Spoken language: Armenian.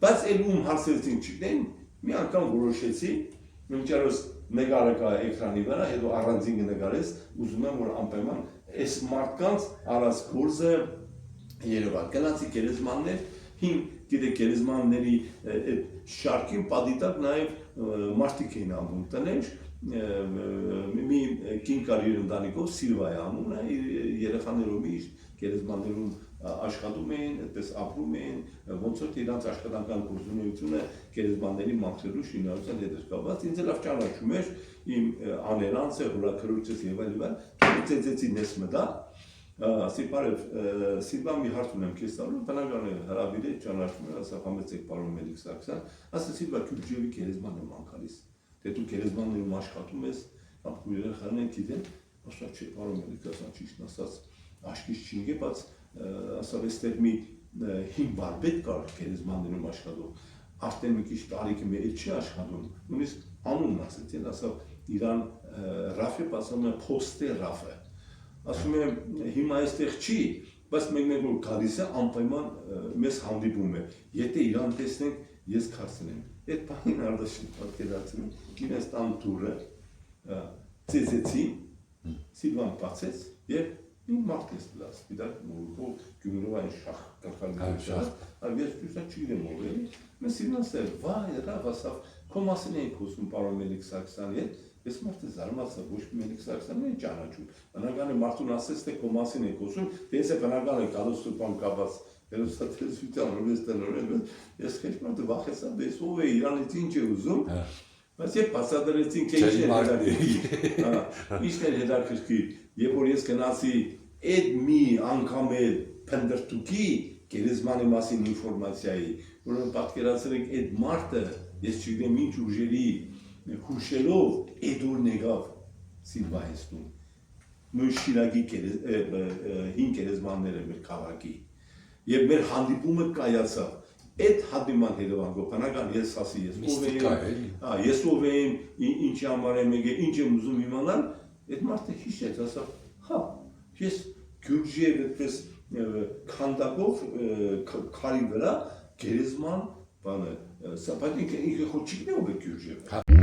Բայց էլ ում հարցերին չգիտեն, մի անգամ որոշեցի, մինչդեռ նկարը կա էկրանի վրա, հետո առանձին նկարես, ուզում եմ որ անպայման այս մարդկանց արած գործը Երևան գնացի գերեզմաններ, հին գիտեք գերեզմանների շարքին պատիտակ նաև մարդիկ էին անում տներ, մի կին կար իր ընտանիքով Սիլվա է անունը, երեխաներով միշտ գերեզմաններում աշխատում էին, այդպես ապրում էին, ոնց որ իրանց աշխատանքան գործունեությունը գերեզմանների մաքրելու շինարարության հետ էր կապված, ինձ լավ ճանաչում էր իմ աներանցը, հորաքրոջս եւ այլն, ծեծեցի նես մտա, ասի բարև, Սիլվա մի հարց ունեմ քեզ տալու, բնական է հրավիրել ճանաչում եմ, ասա համեցեք պարոն Մելիք Սարգսյան, ասա Սիլվա Գյուրջիևի գերեզմանը ման գալիս, դե դու գերեզմաններում աշխատում ես, կամ քույր երեխաներն են գիտեն, ասա չէ, պարոն Մելիք, ասա ճիշտ ասած, աշկից չինգե, բայց ասա այստեղ մի հին բարբեդ կար գերեզմաններում աշխատող, արդեն մի քիչ տարիքի մեջ չի աշխատում, նույնիսկ անունն ասեցին, ասա իրան Ռաֆը, ասում է Փոստե Ռաֆը, ասում եմ հիմա այստեղ չի, բայց մենք որ գալիս է անպայման մեզ հանդիպում է, եթե իրան տեսնենք, ես քարցնեմ, այդ բանին արդյոք պատկերացնում, իրենց տան դուրը ծեծեցի, Սիլվան բացեց եւ Իմ մարդ ես լաս, գիտակ մորքով գյումրովային շախ կրկալի շախ, ես դուսա չգիտեմ ով էլի, մենք սիրնասել, վայ, ռավ, ասավ, քո մասին էինք խոսում պարոն Մելիք Սարգսյանի հետ, ես մարդը զարմացա, ոչ մի Մելիք Սարգսյանն են ճանաչում, բնական է մարդուն ասեց, թե քո մասին էինք խոսում, դե ես է բնական է կադոստուպան կապած, հերոսատեսության ռովես տնօրեն, ես քեջ մարդը վախեցա, դες ով է իրանից ինչ է ուզում, բայց երբ բացատրեցին, ինչն էր հետաքրքիր, երբ որ ես գնացի այդ մի անգամ էլ փնդրտուքի գերեզմանի մասին ինֆորմացիայի, որոնք պատկերացրեք այդ մարդը, ես չգիտեմ ինչ ուժերի հուշելով այդ օրն եկավ Սիլվա հեստում, նույն Շիրակի հին գերեզմանները մեր քաղաքի, եւ մեր հանդիպումը կայացավ, այդ հանդիպման հետևանքով, բնական ես ասի, ես ով եմ, ինչի համար եմ եկել, ինչ եմ ուզում իմանալ, այդ մարդը հիշեց, ասավ, հա, ես Գյուրջիև այդպես քանդակով քարի վրա գերեզման բանը, սա բայց ինքը խոչիկն է ով է Գյուրջիևը։